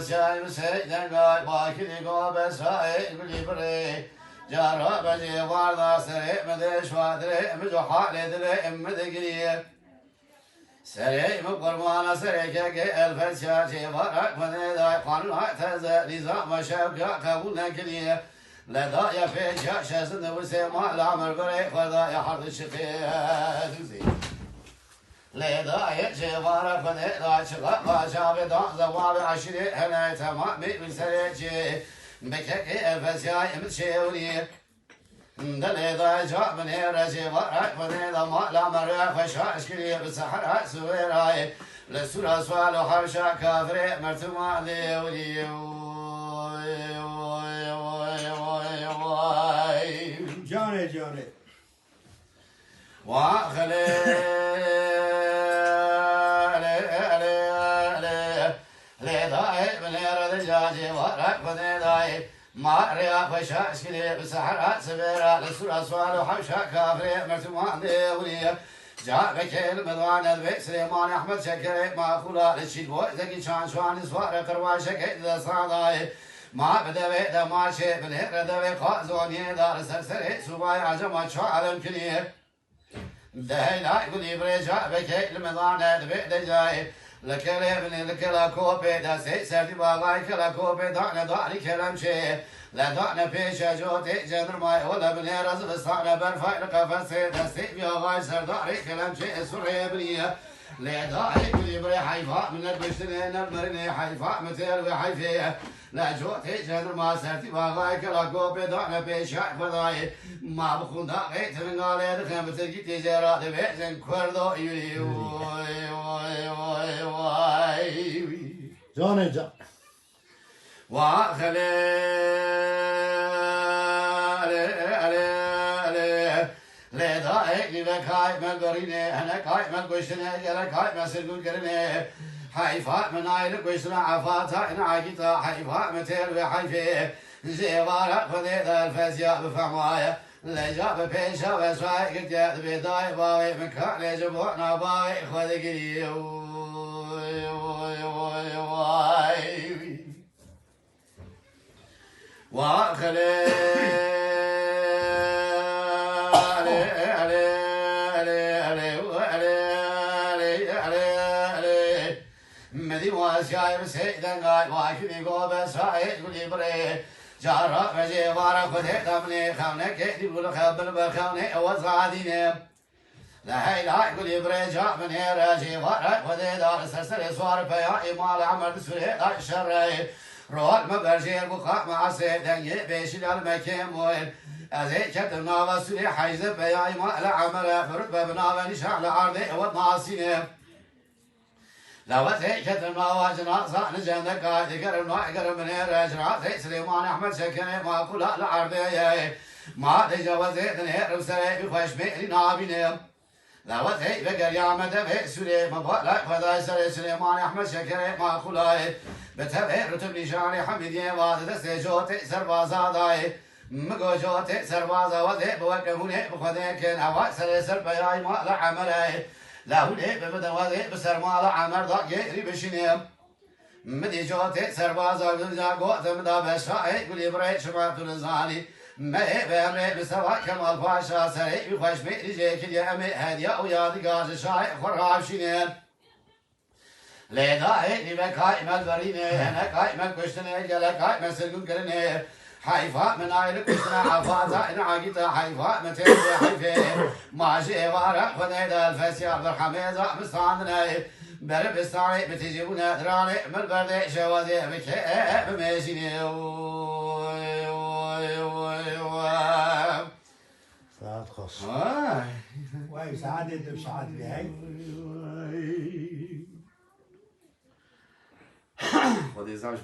وسائل سيدنا قاي باكلي قوب سائل كل بري جارة بجي واردا سري مدي شوادري مجو حالي دري مدقري سري مقرمانا سري كاكي الفسياتي ورق مدي داي قانون هاتزا نظام شوكا قبولنا كلي لذا يفيد شاسن وسيما العمر بري خدا يحرد الشقيق لذا يجي ورق مدي داي شغا شابي دان زوابي عشري هنا تمامي بسريجي بكاكي الفسياتي متشيوني دليدا جاء من هيرجي ورق فنيدا ما لا مرة فشاش كلي بسحر سويراي لسورة سوال حرشا كافري مرتما ليولي جاني جاني واخلي ليدا من هيرجي ورق فنيدا ما ريا فشاش كلي بسحر سبيرا لسورة سوال حرشا كافري مرتما ليولي جاء بكيل مدوان البيت سليمان أحمد شكري ما خلا للشيد بوي زكي شان شوان سوار كروا شكي ذا صاداي ما بدوي ذا ماشي بالهر ذوي قازوني دار سرسري سوباي عجم شعر كني دهينا يقولي بريجا بكيل مدوان البيت جاي لكلي من لكلا كوبي دا سي سردي باغاي كلا كوبي دعنا دعني كلام شي لا دعنا بيش جوتي جنر ماي ولا بني رزق الصعنا برفع لقفصي دا سي بيغاي سرداري كلام شي سوري بريه لا داعي كلي بري حيفاء من البشتنين المرني حيفاء متير وحيفيه لا جوتي جنر ما سردي باغاي كلا كوبي دعنا بيش فضاي ما بخون داعي تنقالي دخل بترجي تجارة بيزن كوردو يولي جاني جان واخلي لذائق لبكاي ملبريني انا كاي ملقوشتني يلا كاي مسرقون كرني حيفاء من عيلك ويسرع عفاتا ان عاقتا حيفاء متير وحيفي زيوارا خذيذا الفازياء بفعمايا لجاب بيشا وسواي قلت يا بيضاي باوي مكان يجبونا باوي خذ قريو واخلي مدي واسياي سيدن غاي واكني غوب سايد قولي بري جارة مجي وارا خذي تمني خونك يدي بقول خبر بخوني وزعديني لا هي لا يقول يبرجع من هنا جي ورا خذي دار سرسري صور بيا إمال عمل سوري لا شري روح مبرجي البقاء مع سيدن بيش المكين موين أزي كتبنا وسوري حيز بيا إمال عمل فرد ببنا ونشان عرضي والناصيني لو زي كتبنا واجنا صان جندك قاعد قرب قرب من رجع زي سليمان أحمد شكري ما كل العرضي ما تجاوزت نهر سري بخش مئري نابيني لو زي بقر يا مدى سوري ما بقى فدا سري سليمان أحمد شكري ما كل بتبع رتب نشاني حميدي واد سجوت سربازاداي مجوجوت سربازا وزي بوكهوني بخذي كن هوا سري سربياي ما لعملي لا هو ليه بمدوازي بسرمالا عمر ضاق يقري بشنيم مدي جوتي سربازا قلجا قوة مدا بشاي قولي بري شمعت نزاني ما هي بامري بسوا كمال باشا سري بخوش مئري جيك اليامي هديا ويادي قاج شاي خراب شنين ليداي لبكاي مالبريني هنا كاي مالكشتني قلق كاي مسرقون كرني حيفاء من عيلك وسنا عفاتا إن عاقتا حيفاء متين حيفي ماشي وارق خذيدا الفسيا بالحميزة مستعندني برب استعي بتجيبونا دراني من البردي شوازي بكي بميشيني ساعات خاص واي ساعات انت بساعات بهاي خذي زعج